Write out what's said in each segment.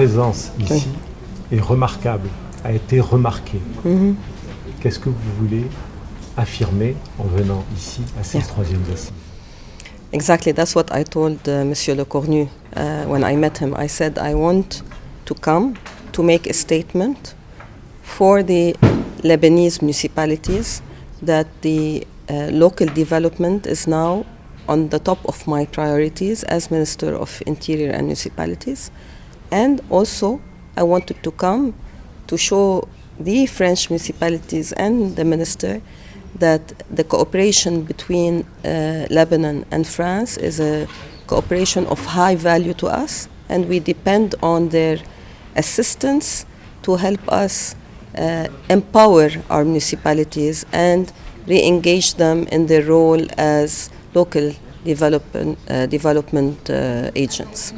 présence ici est remarquable, a été remarquée. Mhm. Qu'est-ce que vous voulez affirmer en venant ici à ces troisièmes assises? Exactly, that's what I told Monsieur Le Cornu when I met him. I said I want to come to make a statement for the Lebanese municipalities that the local development is now on the top of my priorities as Minister of Interior and Municipalities. And also, I wanted to come to show the French municipalities and the Minister that the cooperation between Lebanon and France is a cooperation of high value to us, and we depend on their assistance to help us empower our municipalities and re-engage them in their role as local development agents.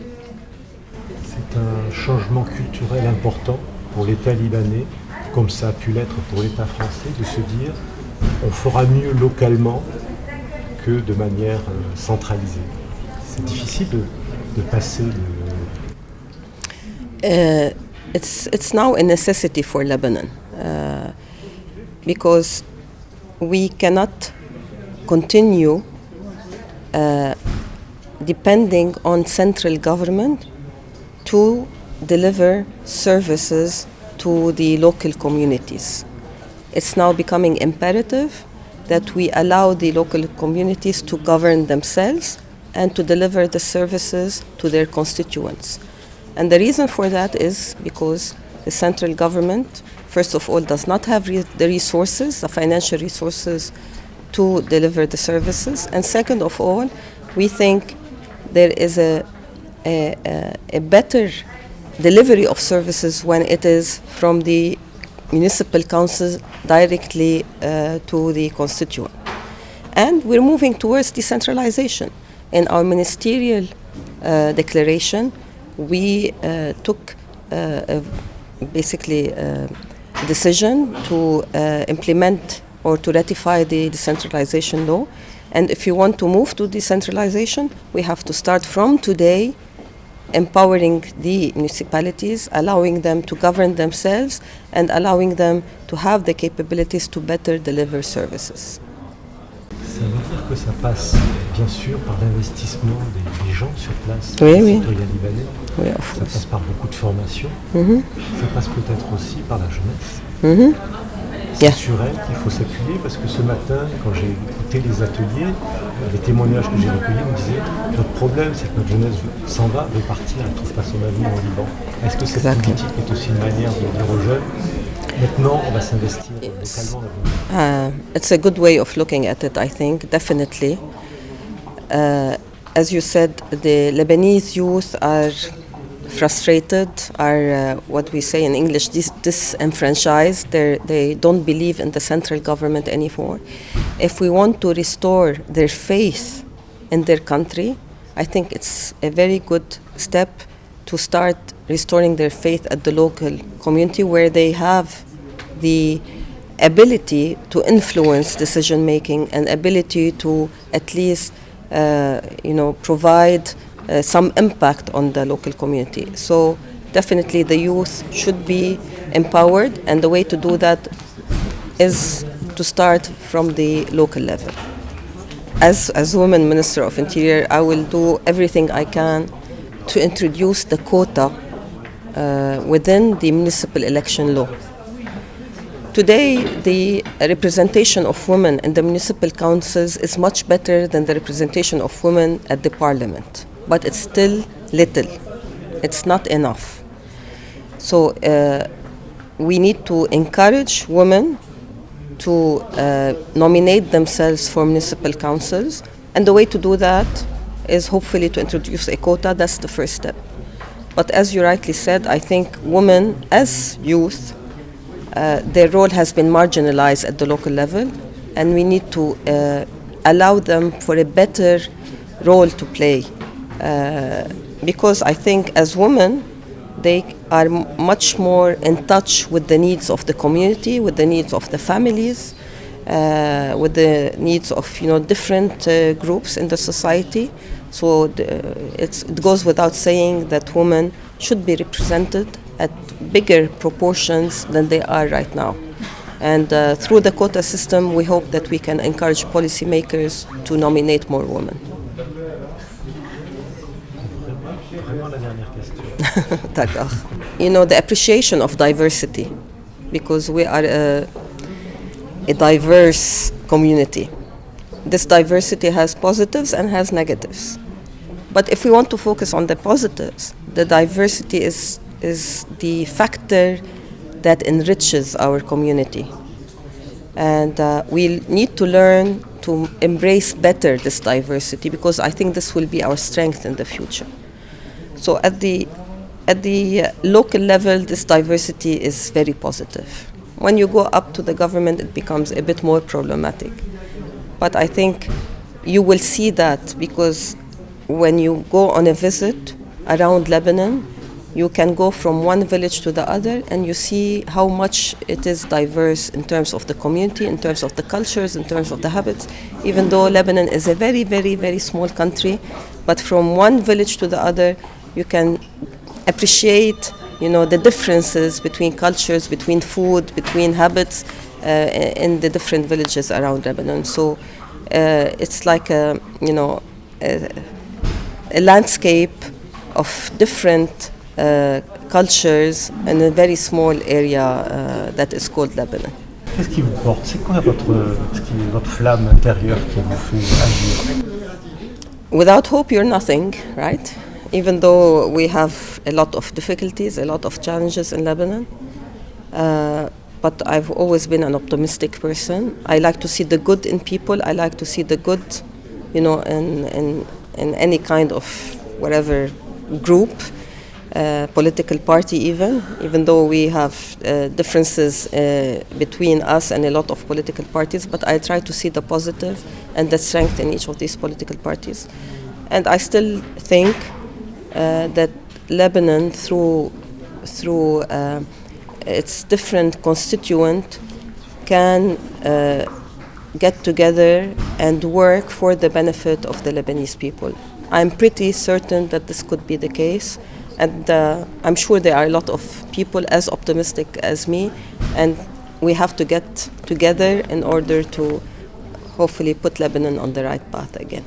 C'est un changement culturel important pour l'État libanais, comme ça a pu l'être pour l'État français, de se dire on fera mieux localement que de manière centralisée. C'est difficile de passer de... It's now a necessity for Lebanon because we cannot continue depending on central government to deliver services to the local communities. It's now becoming imperative that we allow the local communities to govern themselves and to deliver the services to their constituents. And the reason for that is because the central government, first of all, does not have the resources, the financial resources to deliver the services. And second of all, we think there is a better delivery of services when it is from the municipal councils directly to the constituent. And we're moving towards decentralization. In our ministerial declaration, we took basically a decision to implement or to ratify the decentralization law. And if you want to move to decentralization, we have to start from today empowering the municipalities, allowing them to govern themselves and allowing them to have the capabilities to better deliver services. Ça veut dire que ça passe bien sûr par l'investissement des gens sur place, Oui, des oui. citoyens libanais. Oui, Ça passe par beaucoup de formation. Mhm. Ça passe peut-être aussi par la jeunesse. Mhm. C'est Yeah. sur elle qu'il faut s'appuyer parce que ce matin, quand j'ai écouté les ateliers, les témoignages que j'ai recueillis me disaient notre problème, c'est que notre jeunesse s'en va, veut partir, elle ne trouve pas son avenir au Liban. Est-ce que cette Exactly. politique est aussi une manière de dire aux jeunes maintenant, on va s'investir localement là-dedans? It's a good way of looking at it, I think, definitely. As you said, the Lebanese youth are frustrated, are what we say in English, disenfranchised. They don't believe in the central government anymore. If we want to restore their faith in their country, I think it's a very good step to start restoring their faith at the local community where they have the ability to influence decision making and ability to at least provide some impact on the local community. So definitely the youth should be empowered, and the way to do that is to start from the local level. As Women Minister of Interior, I will do everything I can to introduce the quota within the municipal election law. Today, the representation of women in the municipal councils is much better than the representation of women at the parliament, but it's still little. It's not enough. So we need to encourage women to nominate themselves for municipal councils, and the way to do that is hopefully to introduce a quota. That's the first step. But as you rightly said, I think women as youth, their role has been marginalized at the local level, and we need to allow them for a better role to play. Because I think as women, they are much more in touch with the needs of the community, with the needs of the families, with the needs of different groups in the society. So it goes without saying that women should be represented at bigger proportions than they are right now. And through the quota system, we hope that we can encourage policymakers to nominate more women. D'accord. The appreciation of diversity, because we are a diverse community. This diversity has positives and has negatives. But if we want to focus on the positives, the diversity is the factor that enriches our community. And we need to learn to embrace better this diversity, because I think this will be our strength in the future. So at the local level, this diversity is very positive. When you go up to the government, it becomes a bit more problematic. But I think you will see that, because when you go on a visit around Lebanon, you can go from one village to the other and you see how much it is diverse in terms of the community, in terms of the cultures, in terms of the habits. Even though Lebanon is a very, very, very small country, but from one village to the other, you can appreciate the differences between cultures, between food, between habits in the different villages around Lebanon. So it's like a landscape of different cultures in a very small area that is called Lebanon. Qu'est-ce qui vous porte? C'est quoi votre flamme intérieure qui vous fait agir? Without hope, you're nothing, right? Even though we have a lot of difficulties, a lot of challenges in Lebanon, but I've always been an optimistic person. I like to see the good in people. I like to see the good, in any kind of whatever group, political party even though we have differences between us and a lot of political parties, but I try to see the positive and the strength in each of these political parties. And I still think that Lebanon, through its different constituent, can get together and work for the benefit of the Lebanese people. I'm pretty certain that this could be the case, and I'm sure there are a lot of people as optimistic as me, and we have to get together in order to hopefully put Lebanon on the right path again.